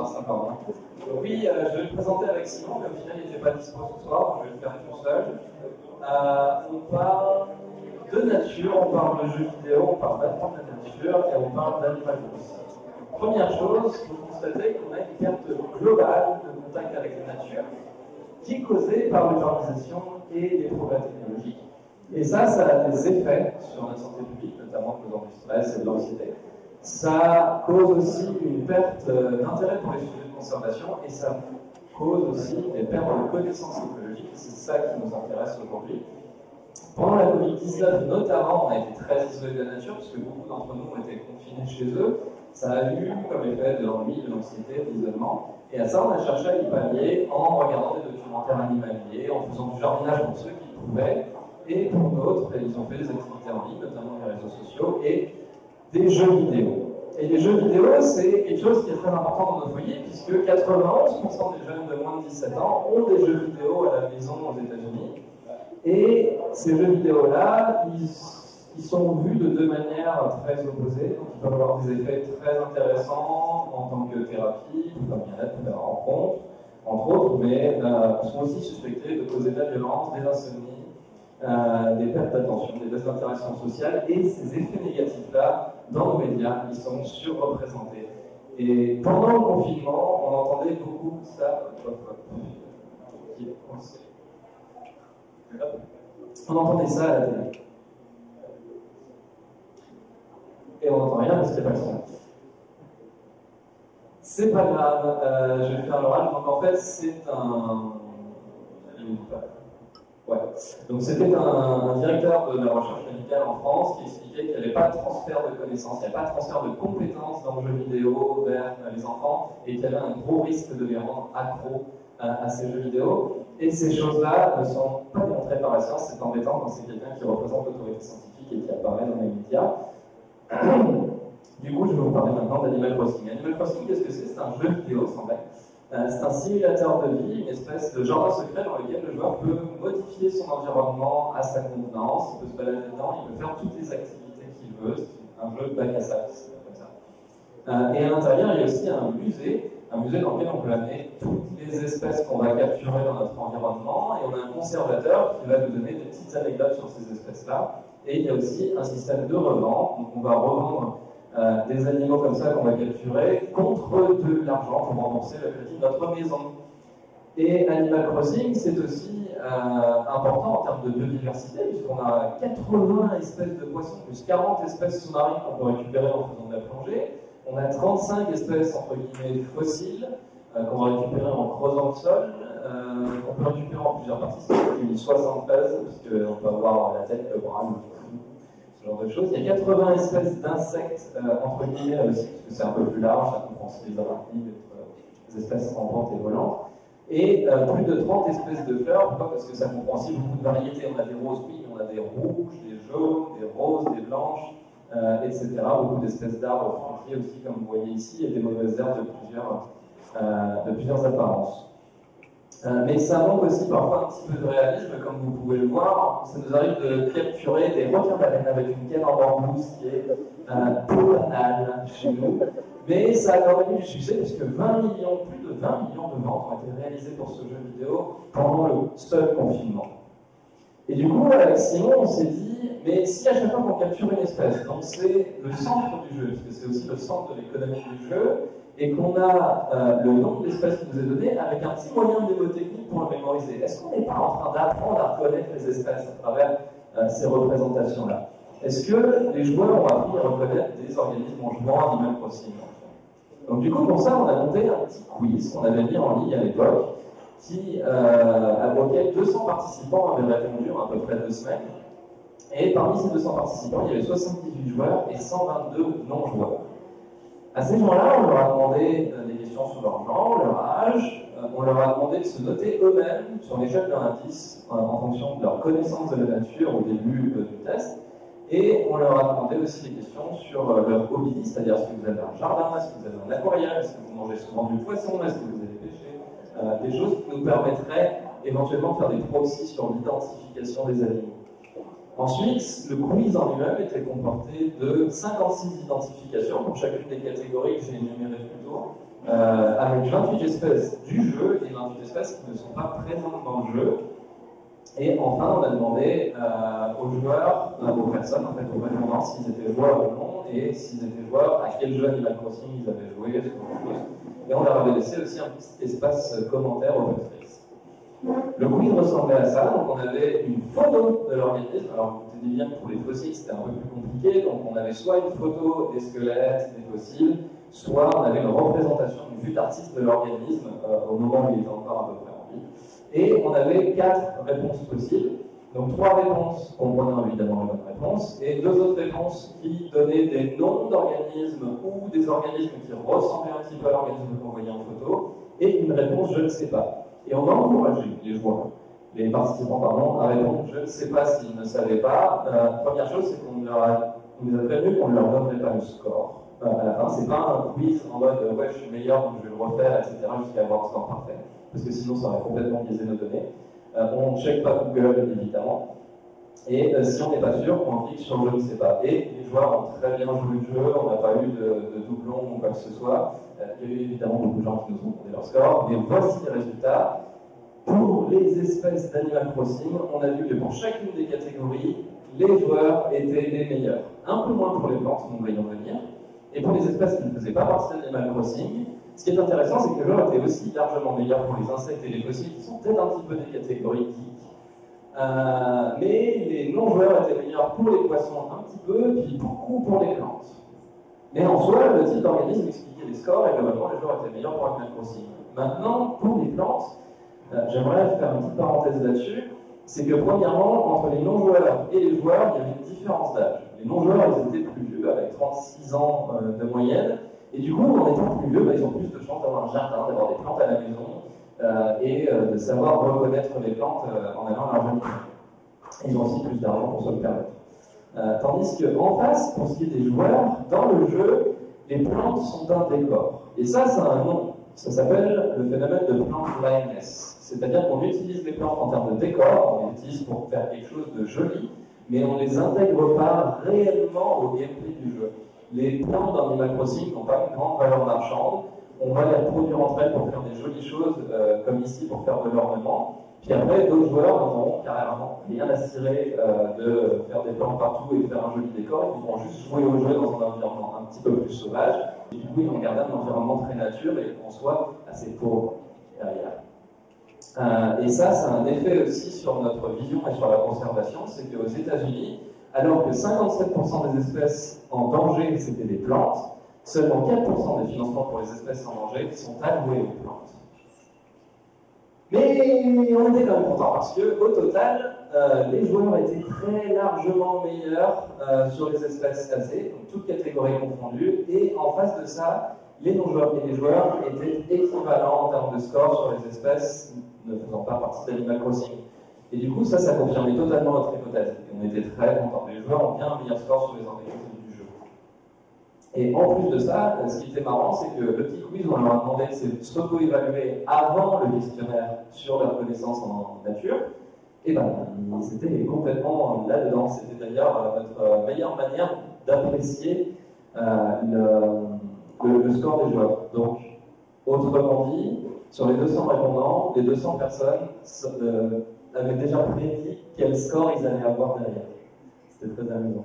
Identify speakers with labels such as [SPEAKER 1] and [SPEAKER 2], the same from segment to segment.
[SPEAKER 1] sera sympa. Oui, je vais le présenter avec Simon, mais au final il n'était pas dispo ce soir, donc je vais le faire tout seul. On parle de nature, on parle de jeux vidéo, on parle d'apprendre la nature et on parle d'animal crossing. Première chose, vous constatez qu'on a une perte globale de contact avec la nature qui est causée par l'urbanisation et les progrès technologiques. Et ça a des effets sur notre santé publique, notamment en causant du stress et de l'anxiété. Ça cause aussi une perte d'intérêt pour les sujets de conservation et ça cause aussi des pertes de connaissances écologiques. C'est ça qui nous intéresse aujourd'hui. Pendant la Covid-19, notamment, on a été très isolés de la nature, puisque beaucoup d'entre nous ont été confinés chez eux. Ça a eu comme effet de l'ennui, de l'anxiété, de l'isolement. Et à ça, on a cherché à y pallier en regardant des documentaires animaliers, en faisant du jardinage pour ceux qui pouvaient. Et pour d'autres, ils ont fait des activités en ligne, notamment les réseaux sociaux, et des jeux vidéo. Et les jeux vidéo, c'est quelque chose qui est très important dans nos foyers, puisque 91% des jeunes de moins de 17 ans ont des jeux vidéo à la maison aux États-Unis. Et ces jeux vidéo-là, ils sont vus de deux manières très opposées. Donc, ils peuvent avoir des effets très intéressants en tant que thérapie, pour faire bien-être, pour faire rencontre, entre autres, mais sont aussi suspectés de causer de la violence, des insomnies, des pertes d'attention, des désintéressements sociales, et ces effets négatifs-là, dans nos médias, ils sont surreprésentés. Et pendant le confinement, on entendait beaucoup ça. On entendait ça à la télé. Et on n'entend rien parce qu'il n'y a pas le son. C'est pas grave, je vais faire l'oral. Donc en fait, c'est un. Ouais. Donc c'était un directeur de la recherche médicale en France qui expliquait qu'il n'y avait pas de transfert de connaissances, il n'y avait pas de transfert de compétences dans le jeu vidéo vers les enfants et qu'il y avait un gros risque de les rendre accros à ces jeux vidéo. Et ces choses-là ne sont pas démontrées par la science, c'est embêtant quand c'est quelqu'un qui représente l'autorité scientifique et qui apparaît dans les médias. Du coup, je vais vous parler maintenant d'Animal Crossing. Animal Crossing, qu'est-ce que c'est? C'est un jeu vidéo, sans blague. C'est un simulateur de vie, une espèce de jardin secret dans lequel le joueur peut modifier son environnement à sa convenance, il peut se balader dedans, il peut faire toutes les activités qu'il veut, c'est un jeu de bac à sable, comme ça. Et à l'intérieur, il y a aussi un musée dans lequel on peut amener toutes les espèces qu'on va capturer dans notre environnement, et on a un conservateur qui va nous donner des petites anecdotes sur ces espèces-là, et il y a aussi un système de revente, donc on va revendre des animaux comme ça qu'on va capturer contre de l'argent pour rembourser le crédit de notre maison. Et Animal Crossing, c'est aussi important en termes de biodiversité, puisqu'on a 80 espèces de poissons, plus 40 espèces sous-marines qu'on peut récupérer en faisant de la plongée. On a 35 espèces, entre guillemets, fossiles, qu'on va récupérer en creusant le sol, qu'on peut récupérer en plusieurs parties, c'est 73, parce qu'on peut avoir la tête, le bras, le cou, ce genre de choses. Il y a 80 espèces d'insectes, entre guillemets, aussi, parce que c'est un peu plus large, ça comprend aussi les arachnides, les espèces rampantes et volantes. Et plus de 30 espèces de fleurs. Pourquoi? Parce que ça comprend aussi beaucoup de variétés. On a des roses, oui, on a des rouges, des jaunes, des roses, des blanches, etc. Beaucoup d'espèces d'arbres fruitiers aussi, comme vous voyez ici, et des mauvaises herbes de plusieurs apparences. Mais ça manque aussi parfois un petit peu de réalisme, comme vous pouvez le voir. Ça nous arrive de capturer des requins-baleines avec une canne en bambou, ce qui est peu banal chez nous. Mais ça a quand même eu du succès, puisque plus de 20 millions de ventes ont été réalisées pour ce jeu vidéo pendant le seul confinement. Et du coup, avec Simon, on s'est dit, mais si à chaque fois qu'on capture une espèce, donc c'est le centre du jeu, parce que c'est aussi le centre de l'économie du jeu, et qu'on a le nom de l'espèce qui nous est donné avec un petit moyen mnémotechnique pour le mémoriser, est-ce qu'on n'est pas en train d'apprendre à reconnaître les espèces à travers ces représentations-là? Est-ce que les joueurs ont appris à reconnaître des organismes en jouant à Animal Crossing? Donc du coup, pour ça, on a monté un petit quiz qu'on avait mis en ligne à l'époque, auquel 200 participants avaient répondu en à peu près 2 semaines. Et parmi ces 200 participants, il y avait 78 joueurs et 122 non-joueurs. À ces gens-là, on leur a demandé des questions sur leur genre, leur âge, on leur a demandé de se noter eux-mêmes sur l'échelle de 1 à 10 en fonction de leur connaissance de la nature au début du test. Et on leur a demandé aussi des questions sur leur hobby, c'est-à-dire est-ce que vous avez un jardin, est-ce que vous avez un aquarium, est-ce que vous mangez souvent du poisson, est-ce que vous allez pêcher, des choses qui nous permettraient éventuellement de faire des proxys sur l'identification des animaux. Ensuite, le quiz en lui-même était comporté de 56 identifications pour chacune des catégories que j'ai énumérées plus tôt. avec 28 espèces du jeu et 28 espèces qui ne sont pas présentes dans le jeu. Et enfin, on a demandé aux joueurs, aux personnes, en fait, aux répondants, s'ils étaient joueurs ou non, et s'ils étaient joueurs, à quel jeu Animal Crossing ils avaient joué, ce genre de choses. Et on leur avait laissé aussi un petit espace commentaire open space. Le quiz ressemblait à ça, donc on avait une photo de l'organisme. Alors, vous vous dites bien que pour les fossiles, c'était un peu plus compliqué, donc on avait soit une photo des squelettes, des fossiles, soit on avait une représentation, une vue d'artiste de l'organisme au moment où il était encore à peu près en vie. Et on avait 4 réponses possibles. Donc 3 réponses comprenant évidemment la bonne réponse, et 2 autres réponses qui donnaient des noms d'organismes ou des organismes qui ressemblaient un petit peu à l'organisme qu'on voyait en photo, et une réponse je ne sais pas. Et on a encouragé les joueurs, les participants pardon, à répondre je ne sais pas s'ils ne savaient pas. Première chose, c'est qu'on nous a prévenu qu'on ne leur donnerait pas le score. À la fin, c'est pas un quiz en mode ouais je suis meilleur donc je vais le refaire, etc. jusqu'à avoir un score parfait, parce que sinon ça aurait complètement biaisé nos données. On ne check pas Google évidemment, et si on n'est pas sûr, on clique sur je ne sais pas. Et les joueurs ont très bien joué le jeu, on n'a pas eu de doublons ou quoi que ce soit. Il y a eu évidemment beaucoup de gens qui nous ont donné leur score, mais voici les résultats. Pour les espèces d'Animal Crossing, on a vu que pour chacune des catégories, les joueurs étaient les meilleurs. Un peu moins pour les plantes, nous voyons venir. Et pour les espèces qui ne faisaient pas partie d'Animal Crossing, ce qui est intéressant, c'est que les joueurs étaient aussi largement meilleurs pour les insectes et les fossiles, qui sont peut-être un petit peu des catégories geeks. Mais les non-joueurs étaient meilleurs pour les poissons un petit peu, puis beaucoup pour les plantes. Mais en soi, le type d'organisme expliquait les scores, et globalement, les joueurs étaient meilleurs pour Animal Crossing. Maintenant, pour les plantes, j'aimerais faire une petite parenthèse là-dessus, c'est que premièrement, entre les non-joueurs et les joueurs, il y avait une différence d'âge. Les non-joueurs, ils étaient plus vieux, avec 36 ans de moyenne, et du coup, en étant plus vieux, ils ont plus de chances d'avoir un jardin, d'avoir des plantes à la maison, et de savoir reconnaître les plantes en allant à leur jardin. Ils ont aussi plus d'argent pour se le permettre. Tandis qu'en face, pour ce qui est des joueurs, dans le jeu, les plantes sont un décor. Et ça a un nom. Ça s'appelle le phénomène de plant blindness. C'est-à-dire qu'on utilise les plantes en termes de décor, on les utilise pour faire quelque chose de joli, mais on ne les intègre pas réellement au gameplay du jeu. Les plantes dans Animal Crossing n'ont pas une grande valeur marchande. On va les reproduire entre elles pour faire des jolies choses, comme ici pour faire de l'ornement. Puis après, d'autres joueurs n'auront carrément rien à cirer de faire des plantes partout et faire un joli décor. Ils vont juste jouer au jeu dans un environnement un petit peu plus sauvage. Et du coup, ils vont garder un environnement très nature et en soi assez pauvre derrière. Et ça a un effet aussi sur notre vision et sur la conservation, c'est qu'aux États-Unis, alors que 57% des espèces en danger c'était des plantes, seulement 4% des financements pour les espèces en danger sont alloués aux plantes. Mais on était quand même content parce que, au total, les joueurs étaient très largement meilleurs sur les espèces classées, donc toutes catégories confondues, et en face de ça, les non-joueurs et les joueurs étaient équivalents en termes de score sur les espèces ne faisant pas partie d'Animal Crossing. Et du coup, ça confirmait totalement notre hypothèse. Et on était très contents. Les joueurs ont bien un meilleur score sur les organismes du jeu. Et en plus de ça, ce qui était marrant, c'est que le petit quiz, on leur a demandé de s'auto-évaluer avant le questionnaire sur leur connaissance en nature. Et ben, ils étaient complètement là-dedans. C'était d'ailleurs notre meilleure manière d'apprécier le score des joueurs. Donc, autrement dit, sur les 200 répondants, les 200 personnes avaient déjà prédit quel score ils allaient avoir derrière. C'était très amusant.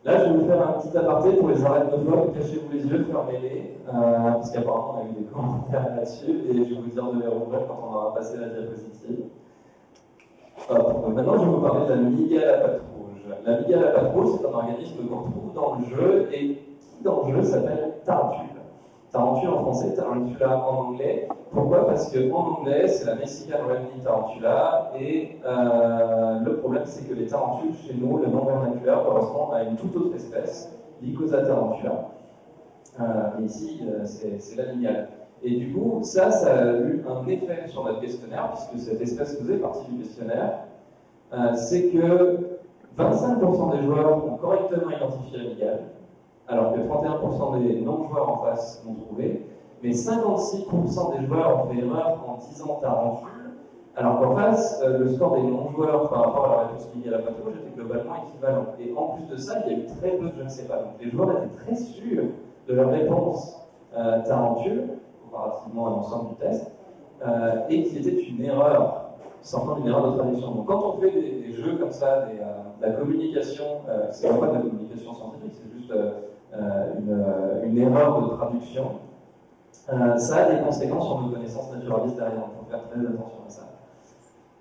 [SPEAKER 1] Là, je vais vous faire un petit aparté pour les arachnophobes. Cachez-vous les yeux, fermez-les, parce qu'apparemment, on a eu des commentaires là-dessus, et je vais vous dire de les rouvrir quand on aura passé la diapositive. Maintenant, je vais vous parler de la mygale à pattes rouges. La mygale à pattes rouges, c'est un organisme qu'on retrouve dans le jeu, et qui dans le jeu s'appelle tarentule. Tarentule en français, tarantula en anglais. Pourquoi? Parce qu'en anglais, c'est la Mexican Redknee tarantula, et le problème, c'est que les tarentules, chez nous, le nom vernaculaire correspond à une toute autre espèce, l'Icosa tarantula. Et ici, c'est la mygale. Et du coup, ça a eu un effet sur notre questionnaire, puisque cette espèce faisait partie du questionnaire. C'est que 25% des joueurs ont correctement identifié la mygale, alors que 31% des non-joueurs en face l'ont trouvé, mais 56% des joueurs ont fait erreur en disant tarentule, alors qu'en face, le score des non-joueurs par rapport à la réponse mygale à pattes rouges était globalement équivalent. Et en plus de ça, il y a eu très peu de je ne sais pas. Donc les joueurs étaient très sûrs de leur réponse talentueux, comparativement à l'ensemble du test, et qui était une erreur, sortant d'une erreur de traduction. Donc quand on fait des jeux comme ça, de la communication, c'est pas de la communication scientifique, c'est juste une erreur de traduction, ça a des conséquences sur nos connaissances naturalistes derrière, donc il faut faire très attention à ça.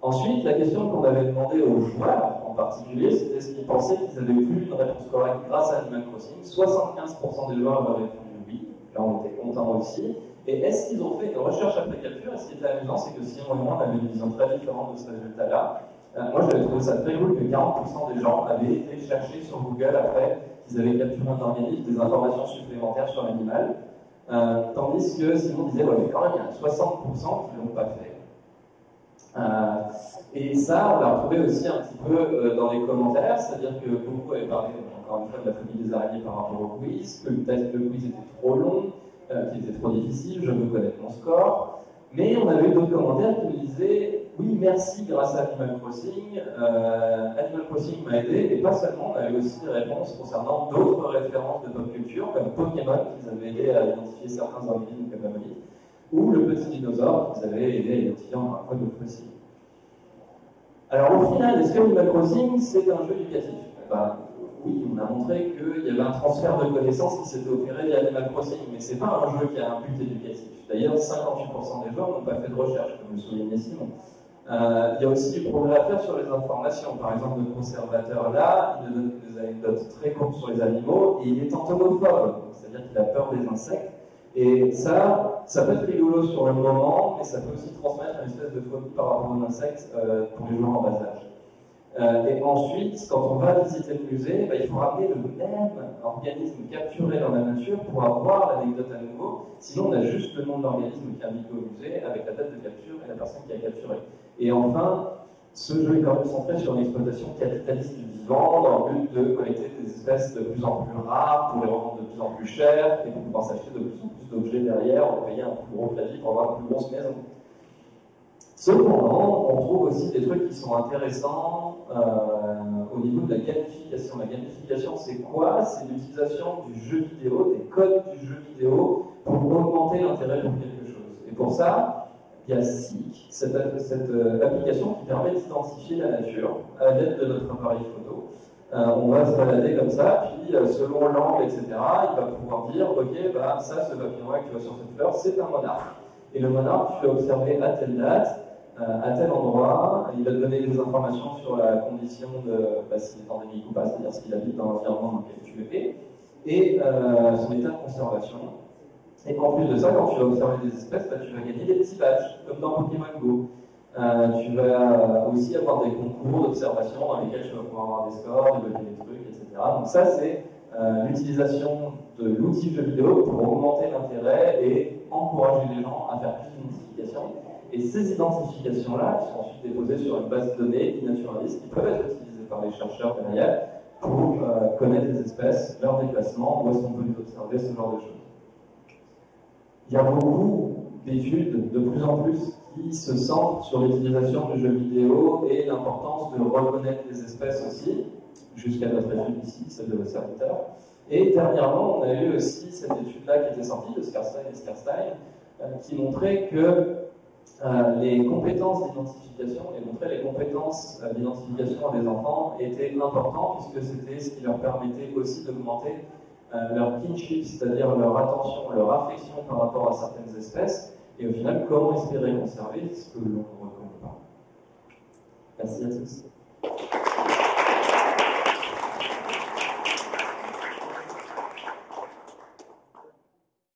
[SPEAKER 1] Ensuite, la question qu'on avait demandé aux joueurs en particulier, c'était ce qu'ils pensaient qu'ils avaient eu une réponse correcte grâce à Animal Crossing. 75% des joueurs avaient répondu oui, là on était contents aussi. Et est-ce qu'ils ont fait une recherche après capture? Et ce qui était amusant, c'est que Simon et moi, on avait une vision très différente de ce résultat-là. Moi, j'avais trouvé ça très cool que 40% des gens avaient été chercher sur Google après qu'ils avaient capturé un organisme des informations supplémentaires sur l'animal. Tandis que Simon disait, ouais, mais quand même, il y a 60% qui ne l'ont pas fait. Et ça, on l'a retrouvé aussi un petit peu dans les commentaires, c'est-à-dire que beaucoup avaient parlé, encore une fois, de la famille des araignées par rapport au quiz, que peut-être le quiz était trop long, qu'il était trop difficile, je veux connaître mon score. Mais on avait eu d'autres commentaires qui nous disaient oui, merci, grâce à Animal Crossing, Animal Crossing m'a aidé, et pas seulement, on avait aussi des réponses concernant d'autres références de pop culture, comme Pokémon, qui nous avait aidé à identifier certains organismes comme la monite, ou le petit dinosaure, qui nous avait aidé à identifier encore une fois d'autres fossiles. Alors au final, est-ce que Animal Crossing, c'est un jeu éducatif? Oui, on a montré qu'il y avait un transfert de connaissances qui s'était opéré via Animal Crossing, mais ce n'est pas un jeu qui a un but éducatif. D'ailleurs, 58% des joueurs n'ont pas fait de recherche, comme le soulignait Simon. Il y a aussi du progrès à faire sur les informations. Par exemple, le conservateur là, il donne des anecdotes très courtes sur les animaux, et il est entomophobe, c'est-à-dire qu'il a peur des insectes. Et ça peut être rigolo sur le moment, mais ça peut aussi transmettre une espèce de phobie par rapport aux insectes pour les joueurs en bas âge. Et ensuite, quand on va visiter le musée, il faut ramener le même organisme capturé dans la nature pour avoir l'anecdote à nouveau. Sinon, on a juste le nom de l'organisme qui est indiqué au musée avec la date de capture et la personne qui a capturé. Et enfin, ce jeu est quand même centré sur une exploitation capitaliste du vivant dans le but de collecter des espèces de plus en plus rares pour les revendre de plus en plus cher et pour pouvoir s'acheter de plus en plus d'objets derrière, on payer un plus gros crédit pour avoir une plus grosse maison. Cependant, on trouve aussi des trucs qui sont intéressants au niveau de la gamification. La gamification, c'est quoi? C'est l'utilisation du jeu vidéo, des codes du jeu vidéo, pour augmenter l'intérêt pour quelque chose. Et pour ça, il y a Seek, cette application qui permet d'identifier la nature à l'aide de notre appareil photo. On va se balader comme ça, puis selon l'angle, etc., il va pouvoir dire, ok, ça, ce papillon-là que tu vois sur cette fleur, c'est un monarque. Et le monarque, tu l'as observé à telle date, à tel endroit, il va te donner des informations sur la condition de s'il est endémique ou pas, c'est-à-dire s'il habite dans l'environnement dans lequel tu es, et son état de conservation. Et en plus de ça, quand tu vas observer des espèces, tu vas gagner des petits badges, comme dans Pokémon Go. Tu vas aussi avoir des concours d'observation dans lesquels tu vas pouvoir avoir des scores, débloquer des trucs, etc. Donc ça, c'est l'utilisation de l'outil jeu vidéo pour augmenter l'intérêt et encourager les gens à faire plus d'identification. Et ces identifications-là, qui sont ensuite déposées sur une base de données naturalistes, qui peuvent être utilisées par les chercheurs derrière pour connaître les espèces, leurs déplacements, où est-ce qu'on peut les observer, ce genre de choses. Il y a beaucoup d'études, de plus en plus, qui se centrent sur l'utilisation du jeu vidéo et l'importance de reconnaître les espèces aussi, jusqu'à notre étude ici, celle de vos serviteurs. Et dernièrement, on a eu aussi cette étude-là qui était sortie, de Skarstein et Skarstein, qui montrait que les compétences d'identification, les compétences d'identification des enfants étaient importantes puisque c'était ce qui leur permettait aussi d'augmenter leur kinship, c'est-à-dire leur attention, leur affection par rapport à certaines espèces, et au final, comment espérer conserver ce que l'on ne reconnaît pas. Merci à tous.